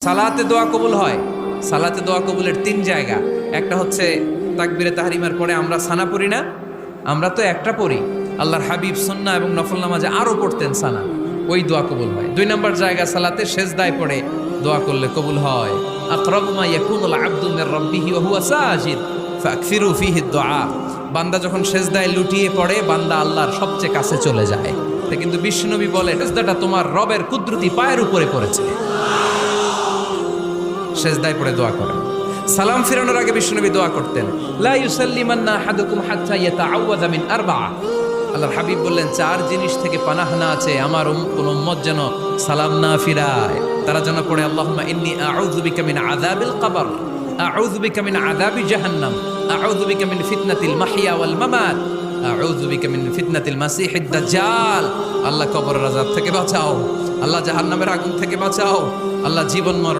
সালাতে দোয়া কবুল হয়। সালাতে দোয়া কবুলের 3 জায়গা। একটা হচ্ছে তাকবীরে তাহরিমার পরে আমরা সানা পড়ি না, আমরা তো একটা পড়ি। আল্লাহর হাবিব সুন্নাহ এবং নফল নামাজে আরো পড়তেন সানা, ওই দোয়া কবুল হয়। 2 নম্বর জায়গা সালাতে সেজদায় পড়ে দোয়া করলে কবুল হয়। আকরাবু মা ইয়াকুনুল আবদু মির রাব্বিহি ওয়া হুয়া সাজিদ ফাকসিরু ফিহি দুআ। বান্দা যখন সেজদায় লুটিয়ে পড়ে বান্দা আল্লাহর সবচেয়ে কাছে চলে যায়। তা কিন্তু বিশ্বনবী বলে সেজদাটা তোমার রবের কুদরতি পায়ের উপরে পড়েছে। সেজদায় পড়ে দোয়া করেন। সালাম ফিরানোর আগে বিশ্বনবী দোয়া করতেন, লা ইউসাল্লিমান্না আহাদুকুম হাত্তা ইয়াতাআওয়াযা মিন আরবা'a। আল্লাহর হাবিব বললেন 4 জিনিস থেকে পানাহ না আছে আমার কোন উম্মত যেন সালাম না ফিরায়। তারা যেন পড়ে আল্লাহুম্মা ইন্নী আউযু বিকা মিন আযাবিল কবর, আউযু বিকা মিন আযাবি জাহান্নাম, আউযু বিকা মিন ফিতনাতিল মাহইয়া ওয়াল মামাত, আউযু বিকা মিন ফিতনাতিল মাসিহিদ দাজ্জাল। আল্লাহ কবরের আযাব থেকে বাঁচাও, আল্লাহ জাহান্নামের আগুন থেকে বাঁচাও, আল্লাহ জীবন